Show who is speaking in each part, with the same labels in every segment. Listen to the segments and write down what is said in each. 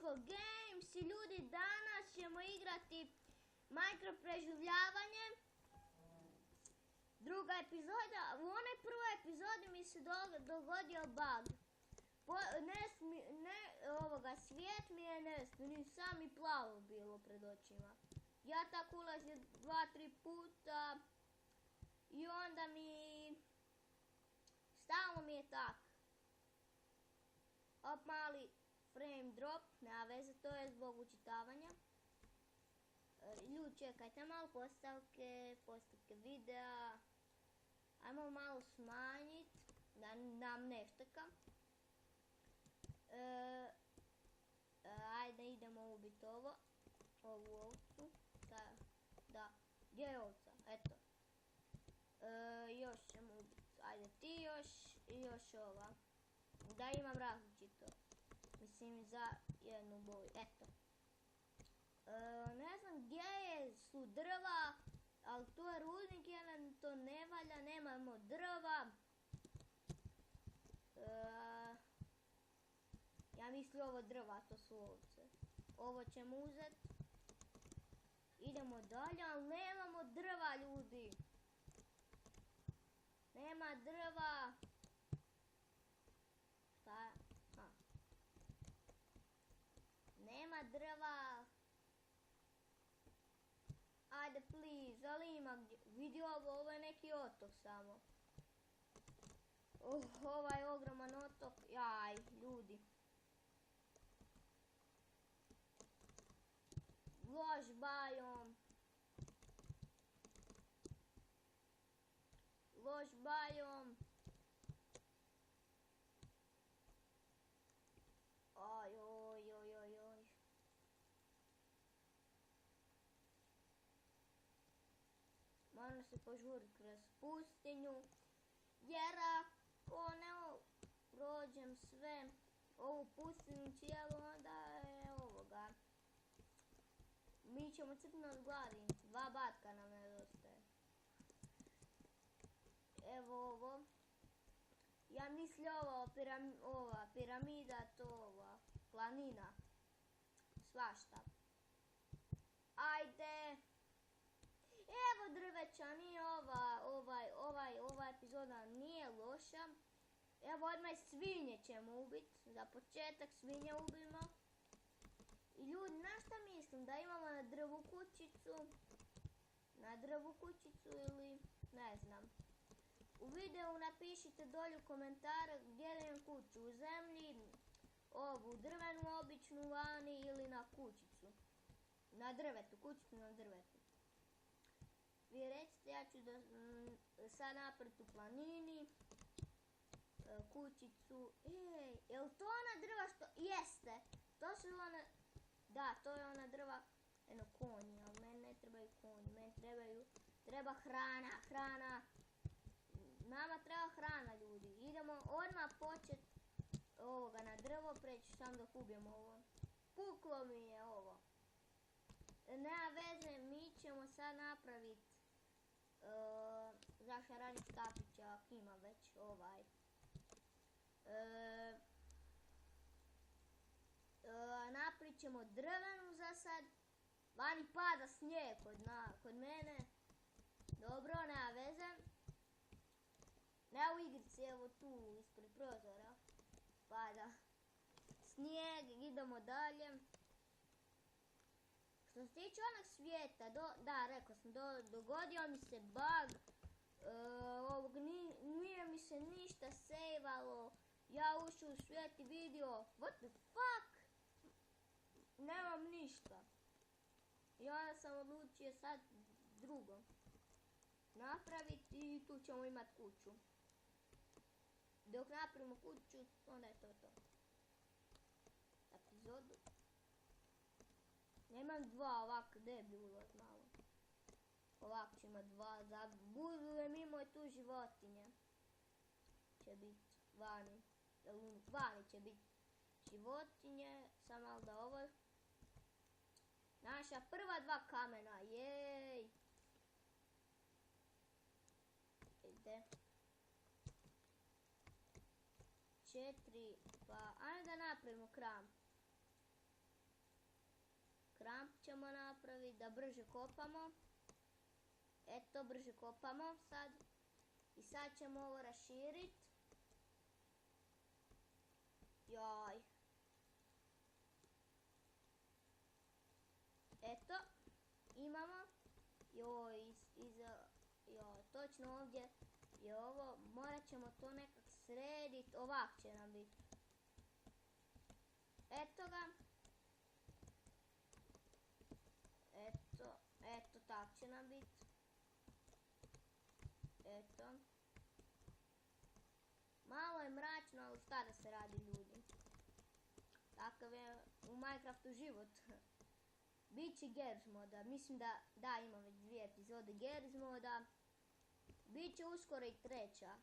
Speaker 1: Let's Games i ljudi, danas ćemo igrati Minecraft preživljavanje. Druga epizoda, u onoj prvoj epizodi mi se dogodio bug. Svijet mi je ni sam i plavo bilo pred očima. Ja tako ulazim 2-3 puta i onda stalno mi je tak. Op, mali frame drop, nema veze, to je zbog učitavanja. Ljudi, čekajte malo, postavke videa. Ajmo malo smanjiti, da nam ne šteka. Ajde, idemo ubiti ovu ovcu. Da, gdje je ovca? Eto. Još ćemo ubiti, ajde ti još i još ova. Da imam različito. Mislim za jednu boju, eto. Ne znam gdje su drva, ali to je rudnik, jedan to ne valja, nemamo drva. Ja mislim ovo drva, to su ovce. Ovo ćemo uzeti. Idemo dalje, ali nemamo drva, ljudi. Nema drva. Šta je? Nema drva. Ajde, please, ali ima gdje. Vidi ovo je neki otok samo. Ovaj ogroman otok. Jaj, ljudi. Loš bajom. Loš bajom. Oj. Moram se požuriti kroz pustinju, jer ako ne prođem sve ovu pustinju cijelu, onda je ovoga. Mi ćemo crpno od gladi, 2 batka nam nedostaje. Evo ovo. Ja mislim ova piramida, to ova planina. Svašta. Ajde. Evo drveća, nije ova epizoda nije loša. Evo odmah svinje ćemo ubiti. Za početak svinje ubimo. I ljudi, na šta mislim? Da imamo na drvu kućicu. Na drvu kućicu ili ne znam. U videu napišite dolje u komentare gdje da imam kuću, u zemlji, ovu drvenu običnu vani ili na kućicu. Na drvetu, kućicu na drvetu. Vi recite, ja ću sad napraviti u planini, kućicu. Ej, je li to ona drva što... Jeste, to su ona... Da, to je ona drva, eno konji, ali meni ne trebaju konji, meni treba hrana. Nama treba hrana, ljudi. Idemo odmah početi ovoga na drvo, preći sam dok ubijemo ovo. Puklo mi je ovo. Nema veze, mi ćemo sad napraviti zašarani štapić, ako ima već ovaj. Napravit ćemo drvenu za sad. Vani pada snijeg kod mene. Dobro, nema veze. Ne u igrici, evo tu ispred prozora pada snijeg, idemo dalje. Što se tiče onog svijeta, da, rekao sam, dogodio mi se bug, nije mi se ništa sejvalo, ja ušao u svijet i vidio, what the fuck, nemam ništa. I onda sam odlučio sad drugo napraviti i tu ćemo imati kuću. Dok napravimo kuću, onda je to. Epizodu. Nemam 2 ovako, gdje bi ulaz malo. Ovako ću imati 2, za budu mimo i tu životinje. Će biti vani. Vani će biti životinje, sam malo da ovo. Naša prva 2 kamena, jej. Ide. 4, pa ajde da napravimo kramp. ramp ćemo napraviti da brže kopamo. Eto, brže kopamo sad. I sad ćemo ovo raširiti. Joj. Eto, imamo. Joj, točno ovdje je ovo. Morat ćemo to nekak srediti. Ovak će nam biti. Eto ga. Eto, tak će nam biti. Eto. Malo je mračno, ali šta da se radi, ljudi. Takav je u Minecraftu život. Biće Gears moda, mislim da imam već 2 epizode Gears moda. Biće uskoro i 3.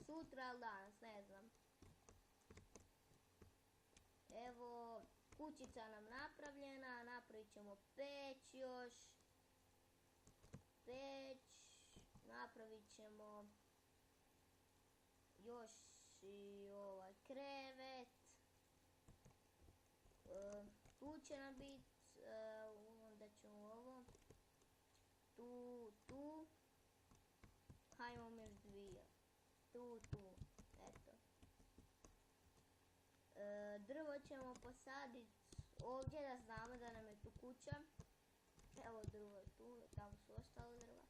Speaker 1: Sutra ili danas, ne znam. Evo, kućica nam napravljena, napravit ćemo peć još. Napravit ćemo još i ovaj krevet. Tu će nam biti, onda ćemo ovo. Tu. Hajmo još 2. Tu, eto. Drvo ćemo posaditi ovdje da znamo da nam je tu kuća. Evo drvo je tu, tamo su ostale drva.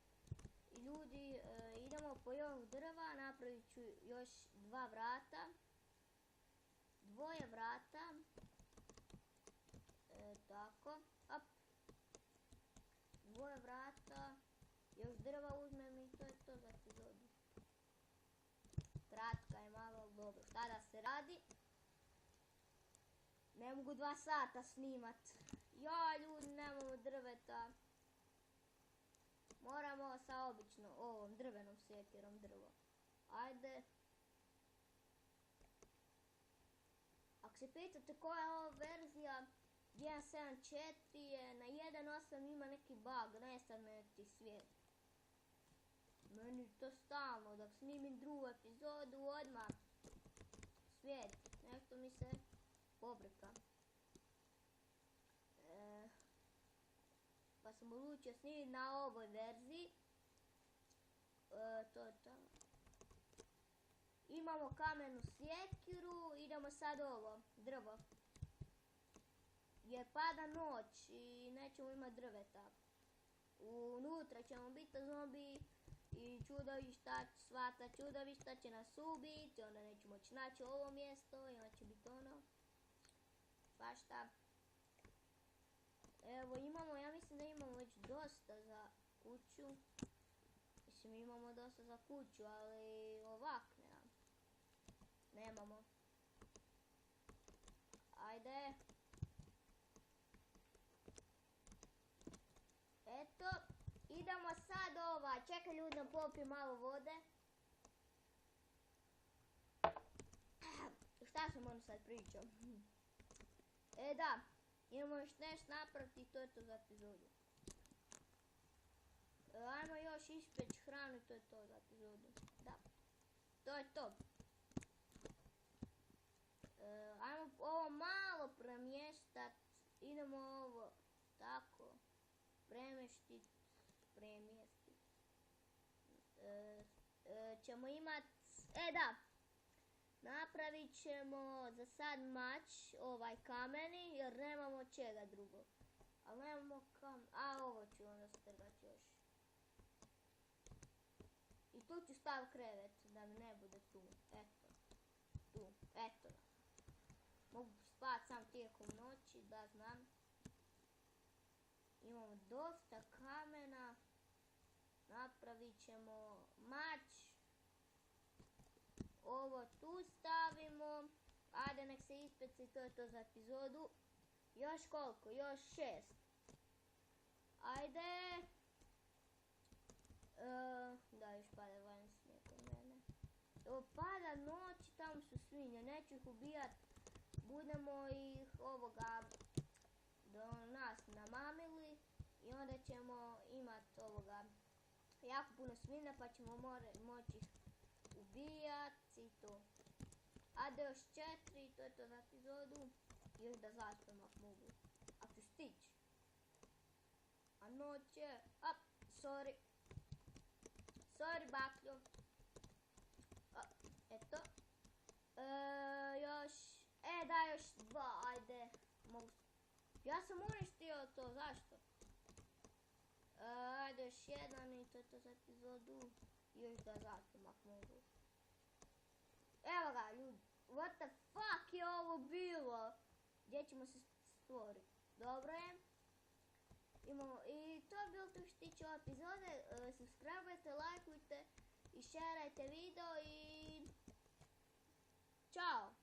Speaker 1: I ljudi, idemo po još drva, napravit ću još 2 vrata. 2 vrata. Tako, op. 2 vrata. Još drva uzmem i to je to za epizodu. Kratka je malo, dobro, šta da se radi? Ne mogu 2 sata snimat. Ja, ljudi, nemamo drveta. Moramo sa obično ovom drvenom sjekirom drvo. Ajde. Ako se pitate koja je ova verzija, 1.7.4 je na 1.8 ima neki bug, nestane ti svijet. Meni to stalno, dok snimim drugu epizodu odmah svijet, nešto mi se pobrka. Pa sam odlučio snimiti na ovoj verziji. To je to. Imamo kamenu sjekiru, idemo sad ovo, drvo. Jer pada noć i nećemo imati drveta. Unutra ćemo biti zombi i čudovišta, svata čudovišta će nas ubiti, onda nećemo moći naći ovo mjesto i onda će biti ono. Svašta. Evo imamo, ja mislim da imamo već dosta za kuću. Mislim imamo dosta za kuću, ali ovak nemamo. Ajde. Eto, idemo sad čekaj ljudi da popijem malo vode. Šta sam ono sad pričao? Da, imamo još nešto napraviti i to je to za epizodu. Ajmo još ispeć hranu i to je to za epizodu. Da, to je to. Ajmo ovo malo premještat. Idemo ovo tako premjestit. Ćemo imat, da, napravit ćemo za sad mač, ovaj kameni, jer nemamo čega drugo. Ali nemamo ovo ću onda strgati još. I tu ću staviti krevet, da mi ne bude tu, eto. Mogu spati sam tijekom noći, da znam. Imamo dosta kamena. Napravit ćemo mač. Ovo tu stavimo. Ajde nek se ispeci, to je to za epizodu. Još koliko? Još 6. Ajde. Da, još pada van snijeg od mene. Evo pada noć i tamo su svinje. Neću ih ubijat. Budemo ih do nas namamili. I onda ćemo imat jako puno svinja pa ćemo moći ih ubijat i to. Ajde još 4 i to je to za epizodu. I još da zaspem ako mogu. Ako ću stići. noć je. Sorry. Sorry, bakljo. Eto. Još, da, još 2, ajde. Ja sam uništio to, zašto? Ajde još jedan i to je to za epizodu. Još da zatim ako mogu. Evo ga ljudi, what the fuck je ovo bilo? Gdje ćemo se stvoriti? Dobro je. I to je bilo to što tiče ove epizode. Subscribe-ajte, lajkujte i šerajte video i... Ćao!